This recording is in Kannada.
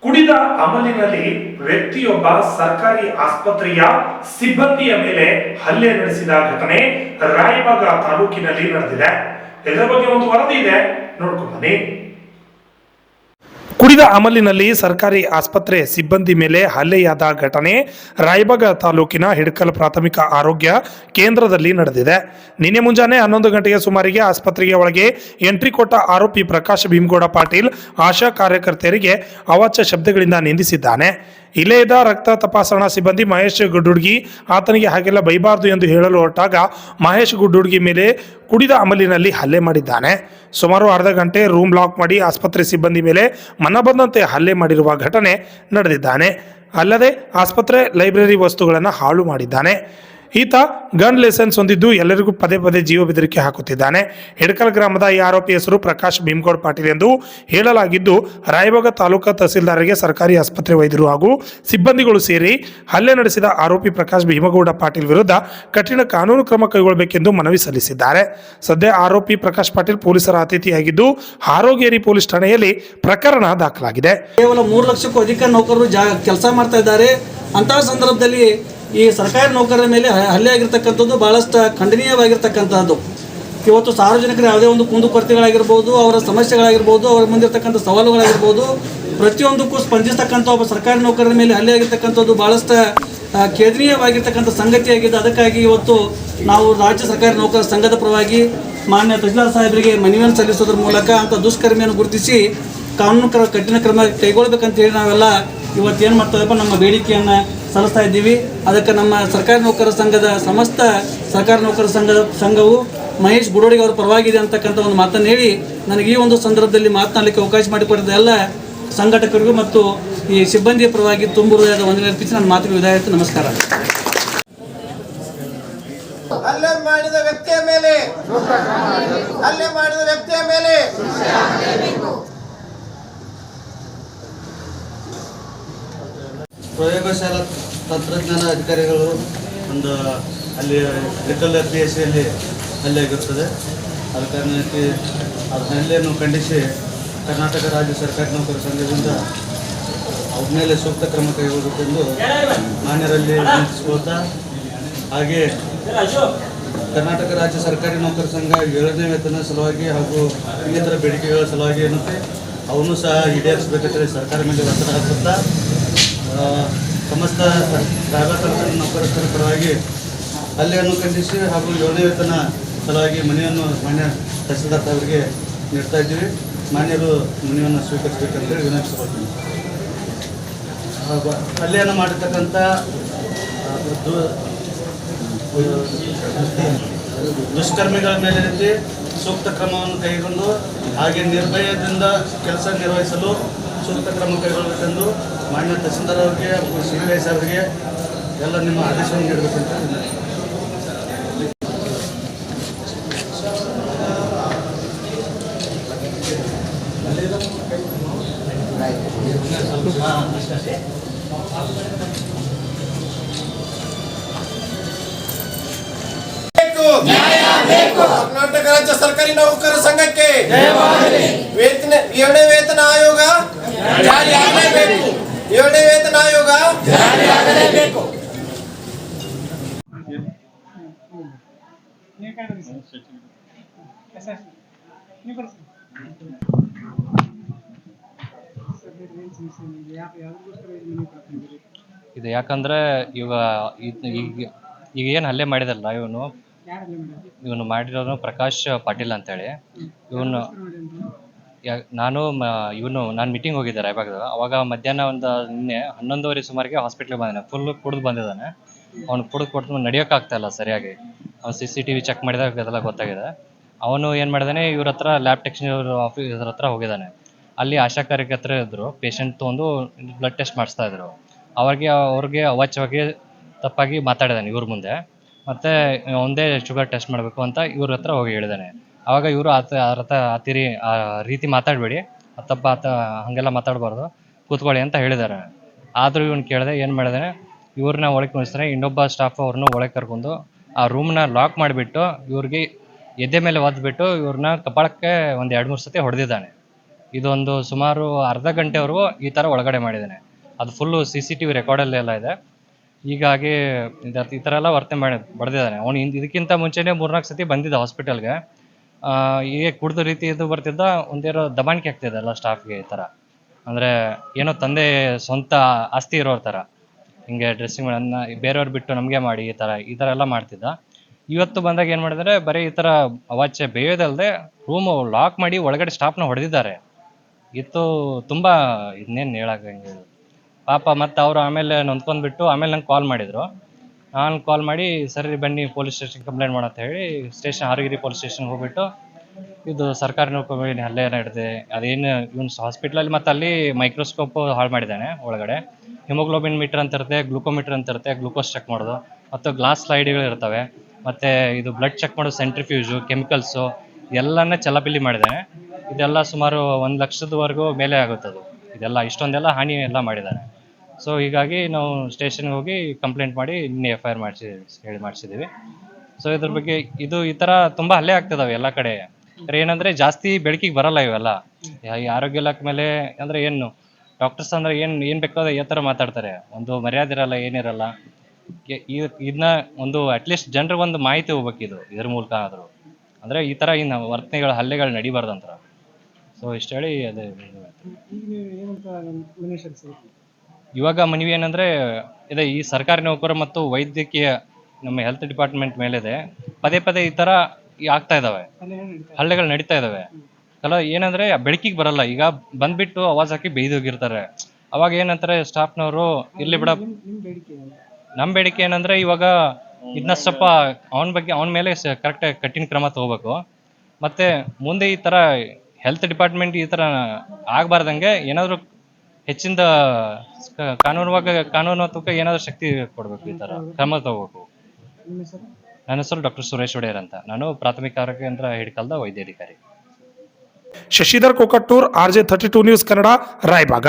ಕುಡಿದ ಅಮಲಿನಲ್ಲಿ ವ್ಯಕ್ತಿಯೊಬ್ಬ ಸರ್ಕಾರಿ ಆಸ್ಪತ್ರೆಯ ಸಿಬ್ಬಂದಿಯ ಮೇಲೆ ಹಲ್ಲೆ ನಡೆಸಿದ ಘಟನೆ ರಾಯಬಾಗ ತಾಲೂಕಿನಲ್ಲಿ ನಡೆದಿದೆ. ಇದರ ಬಗ್ಗೆ ಒಂದು ವರದಿ ಇದೆ, ನೋಡ್ಕೊಂಡು ಬನ್ನಿ. ಕುಡಿದ ಅಮಲಿನಲ್ಲಿ ಸರ್ಕಾರಿ ಆಸ್ಪತ್ರೆ ಸಿಬ್ಬಂದಿ ಮೇಲೆ ಹಲ್ಲೆಯಾದ ಘಟನೆ ರಾಯಬಾಗ ತಾಲೂಕಿನ ಹಿಡಕಲ್ ಪ್ರಾಥಮಿಕ ಆರೋಗ್ಯ ಕೇಂದ್ರದಲ್ಲಿ ನಡೆದಿದೆ. ನಿನ್ನೆ ಮುಂಜಾನೆ 11 ಗಂಟೆಯ ಸುಮಾರಿಗೆ ಆಸ್ಪತ್ರೆಗೆ ಒಳಗೆ ಎಂಟ್ರಿ ಕೊಟ್ಟ ಆರೋಪಿ ಪ್ರಕಾಶ್ ಭೀಮಗೌಡ ಪಾಟೀಲ್ ಆಶಾ ಕಾರ್ಯಕರ್ತೆಯರಿಗೆ ಅವಾಚ್ಯ ಶಬ್ದಗಳಿಂದ ನಿಂದಿಸಿದ್ದಾನೆ. ಇಲ್ಲೇ ಇದ್ದ ರಕ್ತ ತಪಾಸಣಾ ಸಿಬ್ಬಂದಿ ಮಹೇಶ್ ಗುಡ್ಡುಡ್ಗಿ ಆತನಿಗೆ ಹಾಗೆಲ್ಲ ಬೈಬಾರ್ದು ಎಂದು ಹೇಳಲು ಹೊರಟಾಗ ಮಹೇಶ್ ಗುಡ್ಡುಡ್ಗಿ ಮೇಲೆ ಕುಡಿದ ಅಮಲಿನಲ್ಲಿ ಹಲ್ಲೆ ಮಾಡಿದ್ದಾನೆ. ಸುಮಾರು ಅರ್ಧ ಗಂಟೆ ರೂಮ್ ಲಾಕ್ ಮಾಡಿ ಆಸ್ಪತ್ರೆ ಸಿಬ್ಬಂದಿ ಮೇಲೆ ಮನಬಂದಂತೆ ಹಲ್ಲೆ ಮಾಡಿರುವ ಘಟನೆ ನಡೆದಿದ್ದಾನೆ. ಅಲ್ಲದೆ ಆಸ್ಪತ್ರೆ ಲೈಬ್ರರಿ ವಸ್ತುಗಳನ್ನು ಹಾಳು ಮಾಡಿದ್ದಾನೆ. ಈತ ಗನ್ ಲೈಸೆನ್ಸ್ ಹೊಂದಿದ್ದು ಎಲ್ಲರಿಗೂ ಪದೇ ಪದೇ ಜೀವ ಬೆದರಿಕೆ ಹಾಕುತ್ತಿದ್ದಾನೆ. ಹಿಡಕಲ್ ಗ್ರಾಮದ ಈ ಆರೋಪಿ ಹೆಸರು ಪ್ರಕಾಶ್ ಭೀಮಗೌಡ ಪಾಟೀಲ್ ಎಂದು ಹೇಳಲಾಗಿದ್ದು, ರಾಯಬಾಗ ತಾಲೂಕಾ ತಹಸೀಲ್ದಾರ್ಗೆ ಸರ್ಕಾರಿ ಆಸ್ಪತ್ರೆ ವೈದ್ಯರು ಹಾಗೂ ಸಿಬ್ಬಂದಿಗಳು ಸೇರಿ ಹಲ್ಲೆ ನಡೆಸಿದ ಆರೋಪಿ ಪ್ರಕಾಶ್ ಭೀಮಗೌಡ ಪಾಟೀಲ್ ವಿರುದ್ಧ ಕಠಿಣ ಕಾನೂನು ಕ್ರಮ ಕೈಗೊಳ್ಳಬೇಕೆಂದು ಮನವಿ ಸಲ್ಲಿಸಿದ್ದಾರೆ. ಸದ್ಯ ಆರೋಪಿ ಪ್ರಕಾಶ್ ಪಾಟೀಲ್ ಪೊಲೀಸರ ಅತಿಥಿಯಾಗಿದ್ದು, ಹಾರೋಗೇರಿ ಪೊಲೀಸ್ ಠಾಣೆಯಲ್ಲಿ ಪ್ರಕರಣ ದಾಖಲಾಗಿದೆ. ಕೇವಲ 3 ಲಕ್ಷಕ್ಕೂ ಅಧಿಕ ನೌಕರರು ಕೆಲಸ ಮಾಡ್ತಾ ಇದ್ದಾರೆ. ಅಂತಹ ಸಂದರ್ಭದಲ್ಲಿ ಈ ಸರ್ಕಾರಿ ನೌಕರರ ಮೇಲೆ ಹಲ್ಲೆ ಆಗಿರ್ತಕ್ಕಂಥದ್ದು ಭಾಳಷ್ಟು ಖಂಡನೀಯವಾಗಿರ್ತಕ್ಕಂಥದ್ದು. ಇವತ್ತು ಸಾರ್ವಜನಿಕರ ಯಾವುದೇ ಒಂದು ಕುಂದುಕೊರತೆಗಳಾಗಿರ್ಬೋದು, ಅವರ ಸಮಸ್ಯೆಗಳಾಗಿರ್ಬೋದು, ಅವರ ಮುಂದಿರ್ತಕ್ಕಂಥ ಸವಾಲುಗಳಾಗಿರ್ಬೋದು, ಪ್ರತಿಯೊಂದಕ್ಕೂ ಸ್ಪಂದಿಸ್ತಕ್ಕಂಥ ಒಬ್ಬ ಸರ್ಕಾರಿ ನೌಕರರ ಮೇಲೆ ಹಲ್ಲೆ ಆಗಿರ್ತಕ್ಕಂಥದ್ದು ಭಾಳಷ್ಟು ಖೇದನೀಯವಾಗಿರ್ತಕ್ಕಂಥ ಸಂಗತಿಯಾಗಿದ್ದು, ಅದಕ್ಕಾಗಿ ಇವತ್ತು ನಾವು ರಾಜ್ಯ ಸರ್ಕಾರಿ ನೌಕರರ ಸಂಘದ ಪರವಾಗಿ ಮಾನ್ಯ ತಹಸೀಲ್ದಾರ್ ಸಾಹೇಬರಿಗೆ ಮನವಿಯನ್ನು ಸಲ್ಲಿಸೋದ್ರ ಮೂಲಕ ಅಂಥ ದುಷ್ಕರ್ಮಿಯನ್ನು ಗುರುತಿಸಿ ಕಾನೂನು ಕಠಿಣ ಕ್ರಮ ಕೈಗೊಳ್ಬೇಕಂತ ಹೇಳಿ ನಾವೆಲ್ಲ ಇವತ್ತು ಏನು ಮಾಡ್ತಾಯಿದ್ದಪ್ಪ ನಮ್ಮ ಬೇಡಿಕೆಯನ್ನು ಸಲ್ಲಿಸ್ತಾ ಇದ್ದೀವಿ. ಅದಕ್ಕೆ ನಮ್ಮ ಸರ್ಕಾರಿ ನೌಕರರ ಸಂಘದ ಸಮಸ್ತ ಸರ್ಕಾರಿ ನೌಕರರ ಸಂಘವು ಮಹೇಶ್ ಗುಡೋಡಿಗೆ ಅವರ ಪರವಾಗಿದೆ ಅಂತಕ್ಕಂಥ ಒಂದು ಮಾತನ್ನು ಹೇಳಿ ನನಗೆ ಈ ಒಂದು ಸಂದರ್ಭದಲ್ಲಿ ಮಾತನಾಡಲಿಕ್ಕೆ ಅವಕಾಶ ಮಾಡಿಕೊಟ್ಟಿದ್ದ ಎಲ್ಲ ಸಂಘಟಕರಿಗೂ ಮತ್ತು ಈ ಸಿಬ್ಬಂದಿಯ ಪರವಾಗಿ ತುಂಬ ಹೃದಯದ ವಂದನೆ ಅರ್ಪಿಸಿ ನನ್ನ ಮಾತಿಗೆ ವಿದಾಯ. ನಮಸ್ಕಾರ. ಹಲ್ಲೆ ಮಾಡಿದ ವ್ಯಕ್ತಿಯ ಮೇಲೆ ಪ್ರಯೋಗಶಾಲಾ ತಂತ್ರಜ್ಞಾನ ಅಧಿಕಾರಿಗಳು ಒಂದು ಅಲ್ಲಿ ಮೆಡಿಕಲ್ PSCಯಲ್ಲಿ ಹಲ್ಲೆ ಆಗಿರುತ್ತದೆ. ಅದ ಕಾರಣಕ್ಕೆ ಆ ಹಲ್ಲೆಯನ್ನು ಖಂಡಿಸಿ ಕರ್ನಾಟಕ ರಾಜ್ಯ ಸರ್ಕಾರಿ ನೌಕರರ ಸಂಘದಿಂದ ಅವ್ರ ಮೇಲೆ ಸೂಕ್ತ ಕ್ರಮ ಕೈಗೊಳ್ಳಬೇಕೆಂದು ಮಾನ್ಯರಲ್ಲಿ ವಿನಂತಿಸಿಕೊಳ್ತಾ, ಹಾಗೆ ಕರ್ನಾಟಕ ರಾಜ್ಯ ಸರ್ಕಾರಿ ನೌಕರರ ಸಂಘ 7ನೇ ವೇತನ ಸಲುವಾಗಿ ಹಾಗೂ ಇನ್ನಿತರ ಬೇಡಿಕೆಗಳ ಸಲುವಾಗಿ ಏನಂತೆ ಅವನು ಸಹ ಈಡೇರಿಸಬೇಕಂತೇಳಿ ಸರ್ಕಾರ ಮೇಲೆ ಒತ್ತಡ ಹಾಕುತ್ತಾ ಸಮಸ್ತ ರಾಯಬಾಗ ನೌಕರರ ಪರವಾಗಿ ಹಲ್ಲೆಯನ್ನು ಖಂಡಿಸಿ ಹಾಗೂ 7ನೇ ವೇತನ ಸಲುವಾಗಿ ಮನೆಯನ್ನು ಮಾನ್ಯ ತಹಸೀಲ್ದಾರ್ ಸಾಹೇಬರಿಗೆ ನೀಡ್ತಾ ಇದ್ದೀವಿ. ಮಾನ್ಯರು ಮನೆಯನ್ನು ಸ್ವೀಕರಿಸಬೇಕಂತೇಳಿ ವಿನಂತಿಸಿಕೊಳ್ತೀನಿ. ಹಲ್ಲೆಯನ್ನು ಮಾಡಿರ್ತಕ್ಕಂಥ ದುಷ್ಕರ್ಮಿಗಳ ಮೇಲೆ ರೀತಿ ಸೂಕ್ತ ಕ್ರಮವನ್ನು ಕೈಗೊಂಡು ಹಾಗೆ ನಿರ್ಭಯದಿಂದ ಕೆಲಸ ನಿರ್ವಹಿಸಲು ಸೂಕ್ತ ಕ್ರಮ ಕೈಗೊಳ್ಳಬೇಕೆಂದು ಮಾನ್ಯ ತಹಸೀಲ್ದಾರ್ ಅವರಿಗೆ ಹಾಗೂ CBI ಸಾಹೇಬರಿಗೆ ಎಲ್ಲ ನಿಮ್ಮ ಆದೇಶವನ್ನು ನೀಡಬೇಕಂತ ಕರ್ನಾಟಕ ರಾಜ್ಯ ಸರ್ಕಾರಿ ನೌಕರರ ಸಂಘಕ್ಕೆ 7ನೇ ವೇತನ ಆಯೋಗ ಜಾರಿಯಾಗಲೇಬೇಕು. 7ನೇ ವೇತನ ಆಯೋಗ ಜಾರಿಯಾಗಲೇಬೇಕು. ಇದು ಯಾಕಂದ್ರೆ ಈಗ ಏನು ಹಲ್ಲೆ ಮಾಡಿದಲ್ಲ ಇವನು ಮಾಡಿರೋನು ಪ್ರಕಾಶ್ ಪಾಟೀಲ್ ಅಂತೇಳಿ. ನಾನು ಮೀಟಿಂಗ್ ಹೋಗಿದ್ದೆ ರಾಯಬಾಗದಾಗ. ಅವಾಗ ಮಧ್ಯಾಹ್ನ ನಿನ್ನೆ 11:30 ಸುಮಾರಿಗೆ ಹಾಸ್ಪಿಟ್ಲಿಗೆ ಬಂದಿದ್ದಾನೆ. ಫುಲ್ ಕುಡಿದು ಬಂದಿದ್ದಾನೆ. ಅವ್ನು ಕುಡಿದು ನಡೆಯೋಕ್ಕಾಗ್ತಾ ಇಲ್ಲ ಸರಿಯಾಗಿ. ಅವ್ನು CCTV ಚೆಕ್ ಮಾಡಿದಾಗ ಅದೆಲ್ಲ ಗೊತ್ತಾಗಿದೆ. ಅವನು ಏನು ಮಾಡಿದಾನೆ, ಇವ್ರ ಹತ್ರ ಲ್ಯಾಬ್ ಟೆಕ್ನಿಷಿಯನ್ ಆಫೀಸ್ ಹತ್ರ ಹೋಗಿದ್ದಾನೆ. ಅಲ್ಲಿ ಆಶಾ ಕಾರ್ಯಕರ್ತರು ಇದ್ದರು. ಪೇಷಂಟ್ ತೊಗೊಂಡು ಬ್ಲಡ್ ಟೆಸ್ಟ್ ಮಾಡಿಸ್ತಾ ಇದ್ರು. ಅವ್ರಿಗೆ ಅವಾಚ್ಯವಾಗಿ ತಪ್ಪಾಗಿ ಮಾತಾಡಿದ್ದಾನೆ ಇವ್ರ ಮುಂದೆ. ಮತ್ತು ಒಂದೇ ಶುಗರ್ ಟೆಸ್ಟ್ ಮಾಡಬೇಕು ಅಂತ ಇವ್ರ ಹತ್ರ ಹೋಗಿ ಹೇಳಿದ್ದಾನೆ. ಆವಾಗ ಇವರು ಆ ರೀತಿ ಮಾತಾಡಬೇಡಿ, ಹಾಗೆಲ್ಲ ಮಾತಾಡಬಾರ್ದು, ಕೂತ್ಕೊಳ್ಳಿ ಅಂತ ಹೇಳಿದ್ದಾರೆ. ಆದರೂ ಇವನು ಕೇಳಿದೆ, ಏನು ಮಾಡಿದಾನೆ, ಇವ್ರನ್ನ ಒಳಗೆ ಕಳಿಸ್ತಾನೆ. ಇನ್ನೊಬ್ಬ ಸ್ಟಾಫ್ ಅವ್ರನ್ನ ಒಳಗೆ ಕರ್ಕೊಂಡು ಆ ರೂಮ್ನ ಲಾಕ್ ಮಾಡಿಬಿಟ್ಟು ಇವ್ರಿಗೆ ಎದೆ ಮೇಲೆ ಒದ್ಬಿಟ್ಟು ಇವ್ರನ್ನ ಕಪಾಳಕ್ಕೆ ಒಂದು 2-3 ಸತಿ ಹೊಡೆದಿದ್ದಾನೆ. ಇದೊಂದು ಸುಮಾರು ಅರ್ಧ ಗಂಟೆವರೆಗೂ ಈ ಥರ ಒಳಗಡೆ ಮಾಡಿದ್ದಾನೆ. ಅದು ಫುಲ್ಲು CCTV ರೆಕಾರ್ಡಲ್ಲೆಲ್ಲ ಇದೆ. ಹೀಗಾಗಿ ಈ ಥರ ಎಲ್ಲ ವರ್ತನೆ ಬಡ್ದಿದ್ದಾನೆ. ಅವನು ಇದಕ್ಕಿಂತ ಮುಂಚೆನೇ 3-4 ಸತಿ ಬಂದಿದ್ದ ಹಾಸ್ಪಿಟಲ್ಗೆ. ಹೀಗೆ ಕುಡ್ದ ರೀತಿ ಇದು ಬರ್ತಿದ್ದ, ಒಂದೇನೋ ದಬಾಣಿಕೆ ಆಗ್ತಿದೆ ಎಲ್ಲ ಸ್ಟಾಫ್ಗೆ. ಈ ಥರ ಅಂದರೆ ಏನೋ ತಂದೆ ಸ್ವಂತ ಆಸ್ತಿ ಇರೋರ ಥರ ಹಿಂಗೆ ಡ್ರೆಸ್ಸಿಂಗ್ಗಳನ್ನು ಬೇರೆಯವ್ರು ಬಿಟ್ಟು ನಮಗೆ ಮಾಡಿ ಈ ಥರ ಎಲ್ಲ ಮಾಡ್ತಿದ್ದ. ಇವತ್ತು ಬಂದಾಗ ಏನು ಮಾಡಿದ್ದಾರೆ, ಬರೀ ಈ ಥರ ಅವಾಚ್ಯ ಬೇಯೋದಲ್ಲದೆ ರೂಮು ಲಾಕ್ ಮಾಡಿ ಒಳಗಡೆ ಸ್ಟಾಫ್ನ ಹೊಡೆದಿದ್ದಾರೆ. ಇದು ತುಂಬ ಇನ್ನೇನು ಹೇಳೋಂಗೆ ಪಾಪ. ಮತ್ತು ಅವರು ಆಮೇಲೆ ನೊಂದ್ಕೊಂಡ್ಬಿಟ್ಟು ಆಮೇಲೆ ನಂಗೆ ಕಾಲ್ ಮಾಡಿದರು. ನಾನು ಕಾಲ್ ಮಾಡಿ ಸರಿ ಬನ್ನಿ ಪೊಲೀಸ್ ಸ್ಟೇಷನ್ ಕಂಪ್ಲೇಂಟ್ ಮಾಡಂತ ಹೇಳಿ ಹಾರಗಿರಿ ಪೊಲೀಸ್ ಸ್ಟೇಷನ್ಗೆ ಹೋಗ್ಬಿಟ್ಟು ಇದು ಸರ್ಕಾರಿ ನೌಕರರಿಗೆ ಹಲ್ಲೆ ನಡೆದಿದೆ, ಅದೇನು ಇವನು ಹಾಸ್ಪಿಟ್ಲಲ್ಲಿ ಮತ್ತು ಅಲ್ಲಿ ಮೈಕ್ರೋಸ್ಕೋಪ್ ಹಾಳು ಮಾಡಿದ್ದಾನೆ. ಒಳಗಡೆ ಹಿಮೋಗ್ಲೋಬಿನ್ ಮೀಟರ್ ಅಂತ ಇರುತ್ತೆ, ಗ್ಲೂಕೋಮೀಟರ್ ಅಂತ ಇರುತ್ತೆ, ಗ್ಲೂಕೋಸ್ ಚೆಕ್ ಮಾಡೋದು, ಮತ್ತು ಗ್ಲಾಸ್ ಸ್ಲೈಡ್ಗಳು ಇರ್ತವೆ, ಮತ್ತು ಇದು ಬ್ಲಡ್ ಚೆಕ್ ಮಾಡೋದು, ಸೆಂಟ್ರಿಫ್ಯೂಜು, ಕೆಮಿಕಲ್ಸು ಎಲ್ಲನೇ ಚಲಾಪಿಲಿ ಮಾಡಿದ್ದಾನೆ. ಇದೆಲ್ಲ ಸುಮಾರು 1 ಲಕ್ಷದವರೆಗೂ ಮೇಲೆ ಆಗುತ್ತದು. ಇದೆಲ್ಲ ಇಷ್ಟೊಂದೆಲ್ಲ ಹಾನಿ ಎಲ್ಲ ಮಾಡಿದ್ದಾನೆ. ಸೊ ಹೀಗಾಗಿ ನಾವು ಸ್ಟೇಷನ್ಗೆ ಹೋಗಿ ಕಂಪ್ಲೇಂಟ್ ಮಾಡಿ ಇನ್ನೇ FIR ಮಾಡಿಸಿದ್ದೀವಿ. ಸೊ ಇದ್ರ ಬಗ್ಗೆ ಈ ಥರ ತುಂಬ ಹಲ್ಲೆ ಆಗ್ತಿದಾವೆ ಎಲ್ಲ ಕಡೆ. ಏನಂದರೆ ಜಾಸ್ತಿ ಬೆಳಕಿಗೆ ಬರಲ್ಲ ಇವೆಲ್ಲ. ಈ ಆರೋಗ್ಯ ಇಲಾಖೆ ಮೇಲೆ ಅಂದರೆ ಏನು ಡಾಕ್ಟರ್ಸ್ ಅಂದರೆ ಏನು ಬೇಕಾದ್ರೆ ಈ ಥರ ಮಾತಾಡ್ತಾರೆ. ಒಂದು ಮರ್ಯಾದೆ ಇರಲ್ಲ, ಏನಿರಲ್ಲ. ಇದನ್ನ ಒಂದು ಅಟ್ಲೀಸ್ಟ್ ಜನರಿಗೆ ಒಂದು ಮಾಹಿತಿ ಹೋಗ್ಬೇಕು ಇದ್ರ ಮೂಲಕ ಆದರೂ. ಅಂದರೆ ಈ ಥರ ಇನ್ನು ವರ್ತನೆಗಳು ಹಲ್ಲೆಗಳು ನಡಿಬಾರ್ದಂತ. ಸೊ ಇಷ್ಟು ಹೇಳಿ ಅದೇ ಇವಾಗ ಮನವಿ ಏನಂದರೆ ಇದೆ, ಈ ಸರ್ಕಾರಿ ನೌಕರ ಮತ್ತು ವೈದ್ಯಕೀಯ ನಮ್ಮ ಹೆಲ್ತ್ ಡಿಪಾರ್ಟ್ಮೆಂಟ್ ಮೇಲಿದೆ. ಪದೇ ಈ ಥರ ಆಗ್ತಾ ಇದ್ದಾವೆ, ಹಲ್ಲೆಗಳು ನಡೀತಾ ಇದ್ದಾವೆ. ಏನಂದರೆ ಬೆಳಕಿಗೆ ಬರಲ್ಲ. ಈಗ ಬಂದ್ಬಿಟ್ಟು ಆವಾಜ್ ಹಾಕಿ ಬೇಯ್ದೋಗಿರ್ತಾರೆ. ಅವಾಗ ಏನಂತಾರೆ ಸ್ಟಾಫ್ನವರು, ಇಲ್ಲಿ ಬಿಡ. ನಮ್ಮ ಬೇಡಿಕೆ ಏನಂದರೆ ಇವಾಗ ಇದನ್ನ ಸ್ವಲ್ಪ ಅವನ ಮೇಲೆ ಕರೆಕ್ಟಾಗಿ ಕಠಿಣ ಕ್ರಮ ತಗೋಬೇಕು. ಮತ್ತು ಮುಂದೆ ಈ ಥರ ಹೆಲ್ತ್ ಡಿಪಾರ್ಟ್ಮೆಂಟ್ ಈ ಥರ ಆಗಬಾರ್ದಂಗೆ ಏನಾದರೂ ಹೆಚ್ಚಿನ ಕಾನೂನಾತ್ಮಕ ಏನಾದರೂ ಶಕ್ತಿ ಕೊಡಬೇಕು, ಈ ಥರ ಕ್ರಮ ತಗೋಬೇಕು. ನನ್ನ ಹೆಸರು ಡಾಕ್ಟರ್ ಸುರೇಶ್ ಒಡೆಯರ್ ಅಂತ. ನಾನು ಪ್ರಾಥಮಿಕ ಆರೋಗ್ಯ ಕೇಂದ್ರ ಹಿಡ್ಕಲ್ದ ವೈದ್ಯಾಧಿಕಾರಿ. Shashidhar Kokatur, RJ 32 news Kannada, Raybag.